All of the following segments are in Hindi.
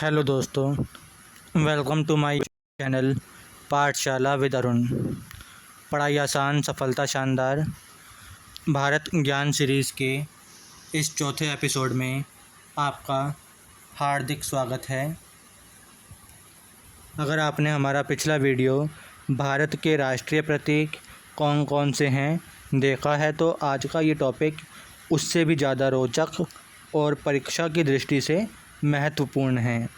हेलो दोस्तों, वेलकम टू माय चैनल पाठशाला विद अरुण। पढ़ाई आसान, सफलता शानदार भारत ज्ञान सीरीज़ के इस चौथे एपिसोड में आपका हार्दिक स्वागत है। अगर आपने हमारा पिछला वीडियो भारत के राष्ट्रीय प्रतीक कौन कौन से हैं देखा है तो आज का ये टॉपिक उससे भी ज़्यादा रोचक और परीक्षा की दृष्टि से महत्वपूर्ण है।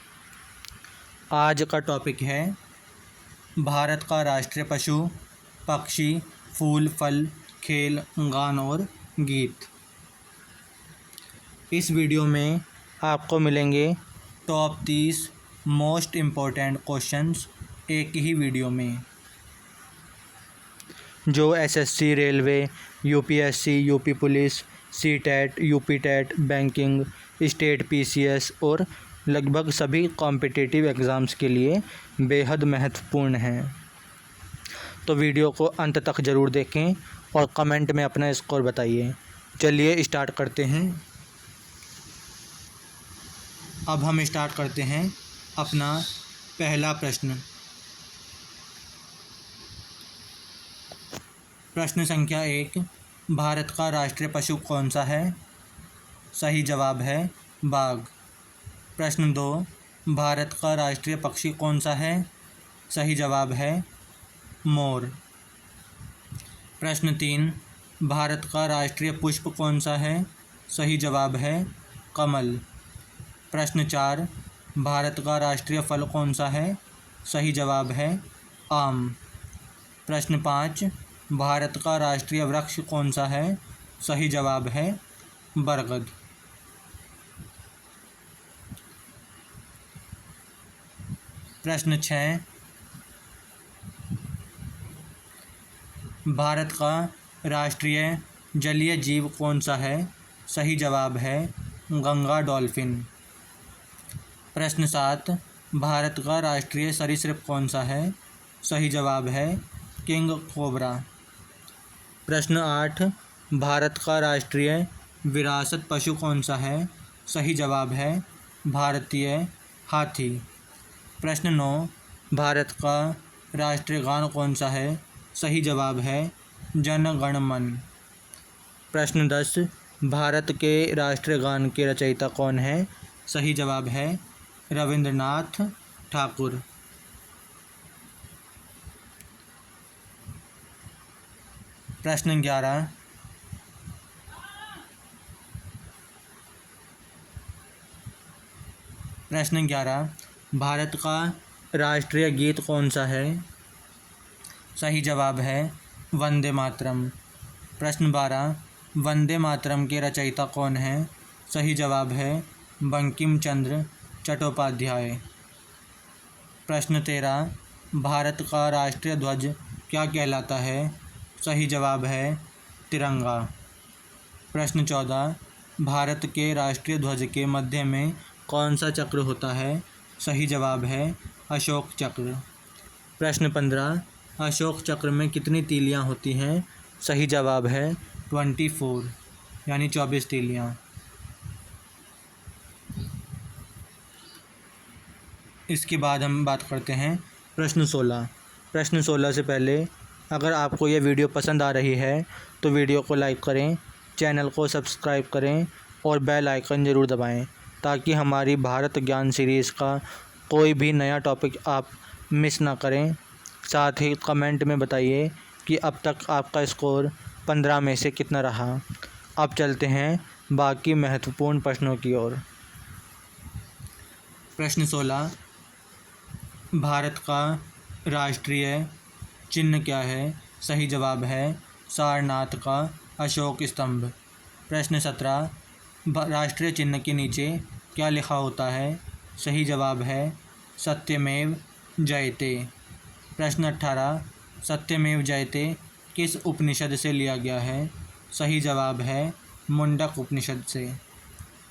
आज का टॉपिक है भारत का राष्ट्रीय पशु, पक्षी, फूल, फल, खेल, गान और गीत। इस वीडियो में आपको मिलेंगे टॉप 30 मोस्ट इम्पोर्टेंट क्वेश्चंस एक ही वीडियो में, जो SSC, railway, UPSC, UP police, CTET, UP TET, banking, state PCS और लगभग सभी कॉम्पिटिटिव एग्ज़ाम्स के लिए बेहद महत्वपूर्ण हैं। तो वीडियो को अंत तक ज़रूर देखें और कमेंट में अपना स्कोर बताइए। चलिए स्टार्ट करते हैं। अब हम स्टार्ट करते हैं अपना पहला प्रश्न। प्रश्न संख्या 1, भारत का राष्ट्रीय पशु कौन सा है? सही जवाब है बाघ। प्रश्न 2, भारत का राष्ट्रीय पक्षी कौन सा है? सही जवाब है मोर। प्रश्न 3, भारत का राष्ट्रीय पुष्प कौन सा है? सही जवाब है कमल। प्रश्न 4, भारत का राष्ट्रीय फल कौन सा है? सही जवाब है आम। प्रश्न 5, भारत का राष्ट्रीय वृक्ष कौन सा है? सही जवाब है बरगद। प्रश्न 6, भारत का राष्ट्रीय जलीय जीव कौन सा है? सही जवाब है गंगा डॉल्फिन। प्रश्न 7, भारत का राष्ट्रीय सरीसृप कौन सा है? सही जवाब है किंग कोबरा। प्रश्न 8, भारत का राष्ट्रीय विरासत पशु कौन सा है? सही जवाब है भारतीय हाथी। प्रश्न 9, भारत का राष्ट्रीय गान कौन सा है? सही जवाब है जन गण मन। प्रश्न 10, भारत के राष्ट्रीय गान के रचयिता कौन है? सही जवाब है रविंद्रनाथ ठाकुर। प्रश्न 11, भारत का राष्ट्रीय गीत कौन सा है? सही जवाब है वंदे मातरम। प्रश्न 12, वंदे मातरम के रचयिता कौन है? सही जवाब है बंकिम चंद्र चट्टोपाध्याय। प्रश्न 13, भारत का राष्ट्रीय ध्वज क्या कहलाता है? सही जवाब है तिरंगा। प्रश्न 14, भारत के राष्ट्रीय ध्वज के मध्य में कौन सा चक्र होता है? सही जवाब है अशोक चक्र। प्रश्न 15, अशोक चक्र में कितनी तीलियां होती हैं? सही जवाब है 24 यानी 24 तीलियां। इसके बाद हम बात करते हैं प्रश्न 16। प्रश्न 16 से पहले अगर आपको यह वीडियो पसंद आ रही है तो वीडियो को लाइक करें, चैनल को सब्सक्राइब करें और बेल आइकन ज़रूर दबाएं ताकि हमारी भारत ज्ञान सीरीज़ का कोई भी नया टॉपिक आप मिस ना करें। साथ ही कमेंट में बताइए कि अब तक आपका स्कोर 15 में से कितना रहा। अब चलते हैं बाकी महत्वपूर्ण प्रश्नों की ओर। प्रश्न 16, भारत का राष्ट्रीय चिन्ह क्या है? सही जवाब है सारनाथ का अशोक स्तंभ। प्रश्न 17, राष्ट्रीय चिन्ह के नीचे क्या लिखा होता है? सही जवाब है सत्यमेव जयते। प्रश्न 18, सत्यमेव जयते किस उपनिषद से लिया गया है? सही जवाब है मुंडक उपनिषद से।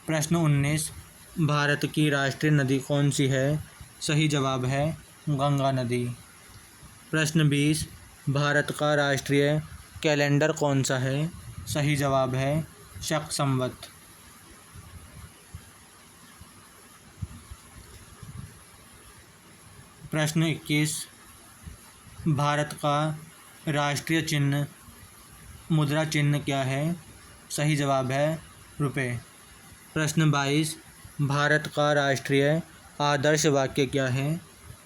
प्रश्न 19, भारत की राष्ट्रीय नदी कौन सी है? सही जवाब है गंगा नदी। प्रश्न 20, भारत का राष्ट्रीय कैलेंडर कौन सा है? सही जवाब है शक संवत। प्रश्न 21, भारत का राष्ट्रीय चिन्ह मुद्रा चिन्ह क्या है? सही जवाब है रुपये। प्रश्न 22, भारत का राष्ट्रीय आदर्श वाक्य क्या है?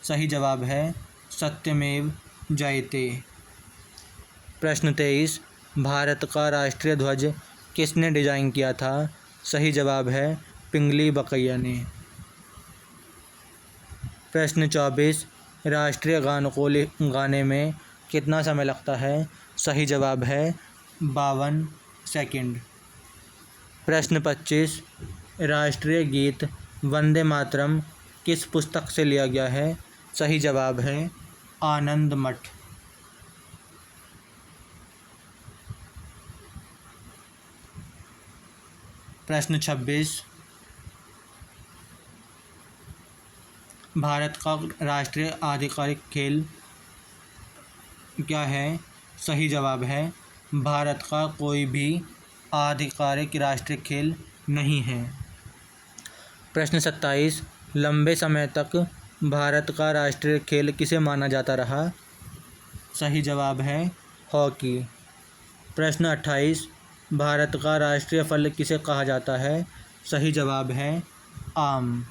सही जवाब है सत्यमेव जयते। प्रश्न 23, भारत का राष्ट्रीय ध्वज किसने डिजाइन किया था? सही जवाब है पिंगली बकैया ने। प्रश्न 24, राष्ट्रीय गान को गाने में कितना समय लगता है? सही जवाब है 52 सेकंड। प्रश्न 25, राष्ट्रीय गीत वंदे मातरम किस पुस्तक से लिया गया है? सही जवाब है आनंद मठ। प्रश्न 26, भारत का राष्ट्रीय आधिकारिक खेल क्या है? सही जवाब है भारत का कोई भी आधिकारिक राष्ट्रीय खेल नहीं है। प्रश्न 27, लंबे समय तक भारत का राष्ट्रीय खेल किसे माना जाता रहा? सही जवाब है हॉकी। प्रश्न 28, भारत का राष्ट्रीय फल किसे कहा जाता है? सही जवाब है आम।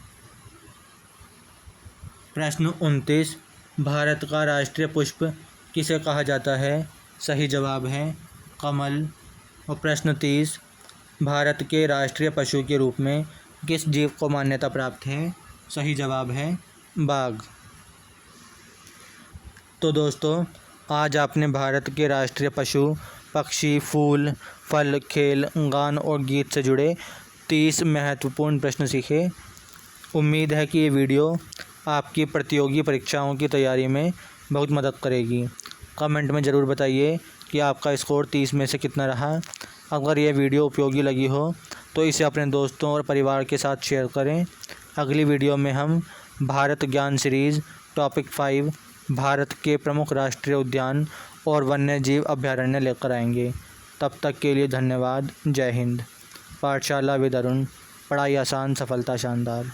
प्रश्न 29, भारत का राष्ट्रीय पुष्प किसे कहा जाता है? सही जवाब है कमल। और प्रश्न 30, भारत के राष्ट्रीय पशु के रूप में किस जीव को मान्यता प्राप्त है? सही जवाब है बाघ। तो दोस्तों, आज आपने भारत के राष्ट्रीय पशु, पक्षी, फूल, फल, खेल, गान और गीत से जुड़े 30 महत्वपूर्ण प्रश्न सीखे। उम्मीद है कि ये वीडियो आपकी प्रतियोगी परीक्षाओं की तैयारी में बहुत मदद करेगी। कमेंट में ज़रूर बताइए कि आपका स्कोर 30 में से कितना रहा। अगर यह वीडियो उपयोगी लगी हो तो इसे अपने दोस्तों और परिवार के साथ शेयर करें। अगली वीडियो में हम भारत ज्ञान सीरीज़ टॉपिक 5 भारत के प्रमुख राष्ट्रीय उद्यान और वन्य जीव अभयारण्य लेकर आएंगे। तब तक के लिए धन्यवाद। जय हिंद। पाठशाला विद अरुण, पढ़ाई आसान, सफलता शानदार।